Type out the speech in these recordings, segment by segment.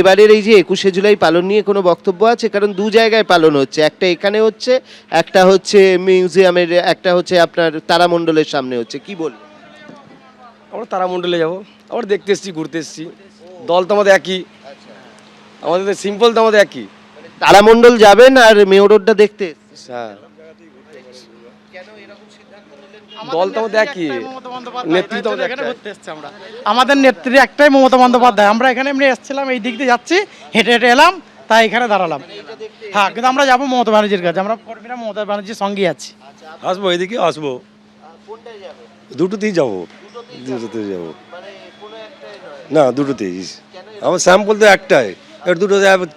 এবারের এই যে ২১শে জুলাই পালন নিয়ে কোনো বক্তব্য আছে? কারণ দু জায়গায় পালন হচ্ছে, একটা এখানে হচ্ছে, একটা হচ্ছে মিউজিয়ামের, একটা হচ্ছে আপনার তারামণ্ডলের সামনে হচ্ছে, কি বলবো? আমরা তারামণ্ডলে যাব, আমরা দেখতে এসেছি, ঘুরতে এসেছি। দল তো আমাদের একই, আমাদের সিম্পল তো আমাদের একই। তারামণ্ডল যাবেন আর মেয়র রোডটা দেখতে? হ্যাঁ, দল তো আমাদের একই, নেতৃত্ব আমাদের একটাই। আমাদের নেত্রী একটাই, মমতা বন্দ্যোপাধ্যায়। আমরা এখানে এমনি এসেছিলাম, এই দিক দিয়ে যাচ্ছি, হেঁটে হেঁটে এলাম, তাই এখানে দাঁড়ালাম। হ্যাঁ, কিন্তু আমরা যাবো মমতা ব্যানার্জির কাছে, আমরা কর্মীরা মমতা ব্যানার্জির সঙ্গে আছি। আসবো, এদিকে আসবো, দুটোতেই যাবো, দুটোতেই যাবো। না, দুটোতেই, আমার স্যাম্পল তো একটাই,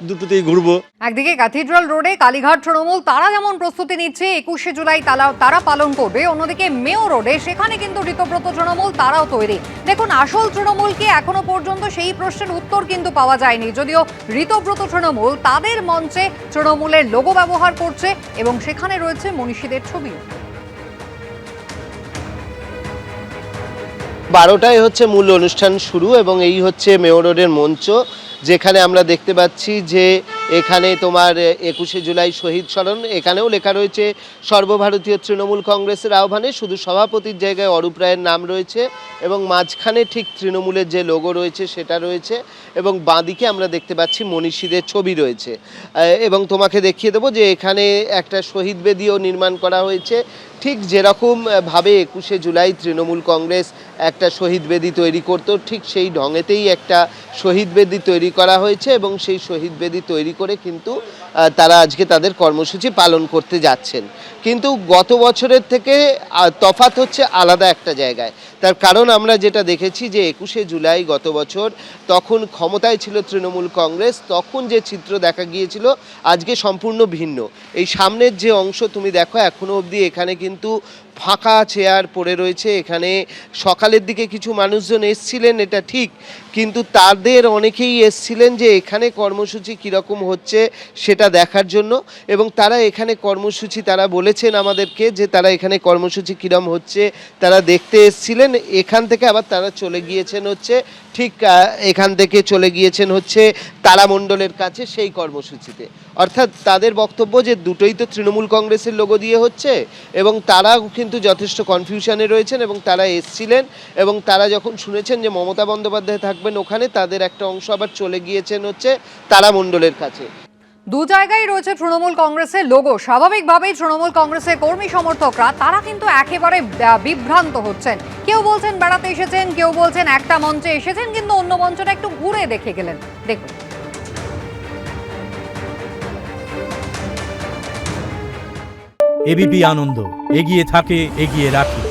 দুটোতেই ঘুরবো। একদিকে ক্যাথিড্রাল রোডে কালীঘাট তৃণমূল তারা যেমন প্রস্তুতি নিচ্ছে ২১শে জুলাই তারা পালন করবে, অন্যদিকে মেয়র রোডে সেখানে কিন্তু ঋতব্রত তৃণমূল তারাও তৈরি। দেখুন, আসল তৃণমূলকে এখনো পর্যন্ত সেই প্রশ্নের উত্তর কিন্তু পাওয়া যায়নি, যদিও ঋতব্রত তৃণমূল তাদের মঞ্চে তৃণমূলের লোগো ব্যবহার করছে এবং সেখানে রয়েছে মনীষীদের ছবিও। ১২টায় হচ্ছে মূল অনুষ্ঠান শুরু এবং এই হচ্ছে মেয়র রোডের মঞ্চ, যেখানে আমরা দেখতে পাচ্ছি যে এখানে তোমার ২১শে জুলাই শহীদ স্মরণ, এখানেও লেখা রয়েছে সর্বভারতীয় তৃণমূল কংগ্রেসের আহ্বানে, শুধু সভাপতির জায়গায় অরূপ রায়ের নাম রয়েছে এবং মাঝখানে ঠিক তৃণমূলের যে লোগো রয়েছে সেটা রয়েছে এবং বাঁদিকে আমরা দেখতে পাচ্ছি মনীষীদের ছবি রয়েছে। এবং তোমাকে দেখিয়ে দেবো যে এখানে একটা শহীদ বেদিও নির্মাণ করা হয়েছে, ঠিক যেরকম ভাবে ২১শে জুলাই তৃণমূল কংগ্রেস একটা শহীদ বেদি তৈরি করতো, ঠিক সেই ঢঙেতেই একটা শহীদ বেদি তৈরি করা হয়েছে এবং সেই শহীদ বেদি তৈরি করে কিন্তু তারা আজকে তাদের কর্মসূচি পালন করতে যাচ্ছেন। কিন্তু গত বছরের থেকে তফাৎ হচ্ছে আলাদা একটা জায়গায়। তার কারণ আমরা যেটা দেখেছি যে ২১শে জুলাই গত বছর তখন ক্ষমতায় ছিল তৃণমূল কংগ্রেস, তখন যে চিত্র দেখা গিয়েছিল আজকে সম্পূর্ণ ভিন্ন। এই সামনের যে অংশ তুমি দেখো, এখনো অবধি এখানে কিন্তু ফাঁকা চেয়ার পড়ে রয়েছে। এখানে সকালের দিকে কিছু মানুষজন এসছিলেন, এটা ঠিক, কিন্তু তাদের অনেকেই এসছিলেন যে এখানে কর্মসূচি কীরকম হচ্ছে সেটা দেখার জন্য, এবং তারা এখানে কর্মসূচি, তারা বলেছেন আমাদেরকে যে তারা এখানে কর্মসূচি কীরকম হচ্ছে তারা দেখতে এসছিলেন। এখান থেকে আবার তারা চলে গিয়েছেন হচ্ছে ঠিক এখান থেকে চলে গিয়েছেন হচ্ছে তারামণ্ডলের কাছে সেই কর্মসূচিতে। অর্থাৎ তাদের বক্তব্য যে দুটোই তো তৃণমূল কংগ্রেসের লোগো দিয়ে হচ্ছে এবং তারাও কিন্তু যথেষ্ট কনফিউশনে রয়েছেন এবং তারা এসছিলেন এবং তারা যখন শুনেছেন যে মমতা বন্দ্যোপাধ্যায় থাকবেন ওখানে, তাদের একটা অংশ আবার চলে গিয়েছেন হচ্ছে তারামণ্ডলের কাছে। দু জায়গায় রয়েছে তৃণমূল কংগ্রেসের লোগো। স্বাভাবিকভাবেই তৃণমূল কংগ্রেসের কর্মী সমর্থকরা তারা কিন্তু একেবারে বিভ্রান্ত হচ্ছেন। কেউ বলছেন বেড়াতে এসেছেন, কেউ বলছেন একটা মঞ্চে এসেছেন, কিন্তু অন্য মঞ্চটা একটু ঘুরে দেখে গেলেন। দেখুন, এবিপি আনন্দ, এগিয়ে থাকে, এগিয়ে রাখে।